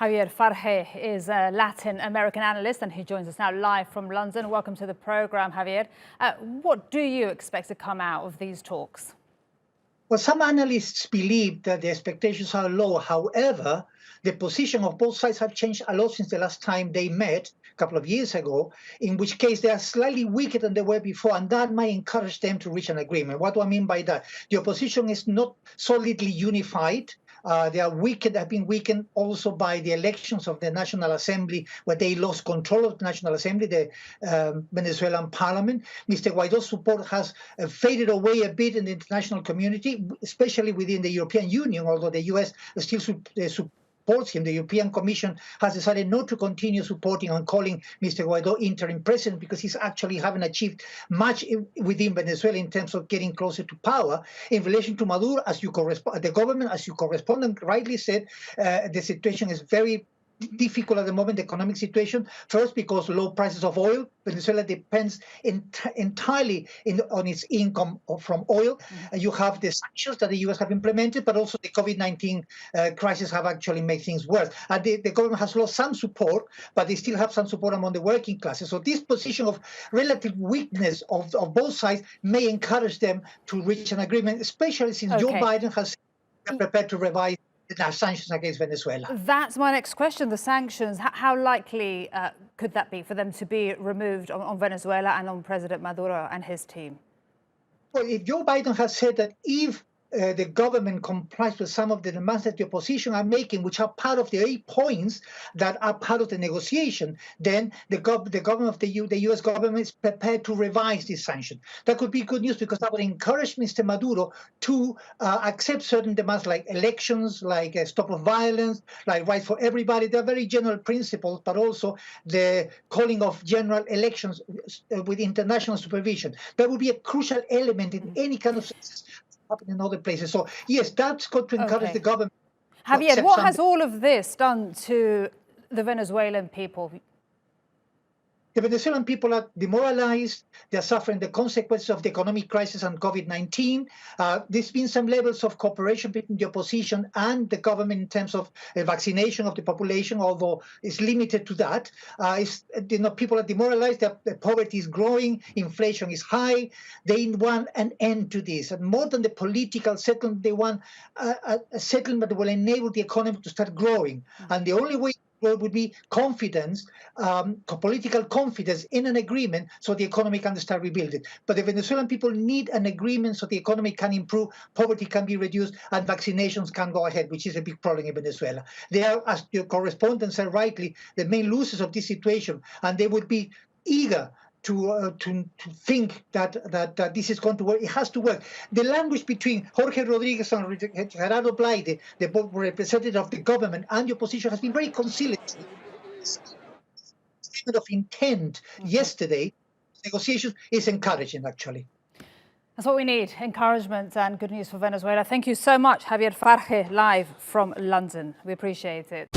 Javier Farje is a Latin American analyst and he joins us now live from London. Welcome to the programme, Javier. What do you expect to come out of these talks? Well, some analysts believe that the expectations are low. However, the position of both sides have changed a lot since the last time they met a couple of years ago, in which case they are slightly weaker than they were before, and that might encourage them to reach an agreement. What do I mean by that? The opposition is not solidly unified. They have been weakened also by the elections of the National Assembly, where they lost control of the National Assembly, the Venezuelan parliament. Mr. Guaido's support has faded away a bit in the international community, especially within the European Union, although the US still supports him. The European Commission has decided not to continue supporting and calling Mr. Guaido interim president because he's actually haven't achieved much within Venezuela in terms of getting closer to power. In relation to Maduro, the government, as your correspondent rightly said, the situation is very difficult at the moment, the economic situation. First, because low prices of oil. Venezuela depends entirely on its income from oil. You have the sanctions that the US have implemented, but also the COVID-19 crisis have actually made things worse. And the government has lost some support, but they still have some support among the working classes. So this position of relative weakness of both sides may encourage them to reach an agreement, especially since Joe Biden has prepared to revise the sanctions against Venezuela. That's my next question, the sanctions. How likely could that be for them to be removed on Venezuela and on President Maduro and his team? Well, if Joe Biden has said that if the government complies with some of the demands that the opposition are making, which are part of the 8 points that are part of the negotiation, then the government of the U.S. government is prepared to revise this sanction. That could be good news because that would encourage Mr. Maduro to accept certain demands like elections, like stop of violence, like rights for everybody. They're very general principles, but also the calling of general elections with international supervision. That would be a crucial element in any kind of success happen in other places. So yes, that's got to encourage the government. Javier, what has all of this done to the Venezuelan people? The Venezuelan people are demoralized. They're suffering the consequences of the economic crisis and COVID-19. There's been some levels of cooperation between the opposition and the government in terms of vaccination of the population, although it's limited to that. People are demoralized. The poverty is growing. Inflation is high. They want an end to this. And more than the political settlement, they want a settlement that will enable the economy to start growing. And the only way would be confidence, political confidence in an agreement so the economy can start rebuilding. But the Venezuelan people need an agreement so the economy can improve, poverty can be reduced, and vaccinations can go ahead, which is a big problem in Venezuela. They are, as your correspondent said rightly, the main losers of this situation, and they would be eager to think that this is going to work. It has to work. The language between Jorge Rodriguez and Gerardo Blaide, the representative of the government and the opposition, has been very conciliatory. Statement of intent yesterday, negotiations, is encouraging, actually. That's what we need, encouragement and good news for Venezuela. Thank you so much, Javier Farje, live from London. We appreciate it.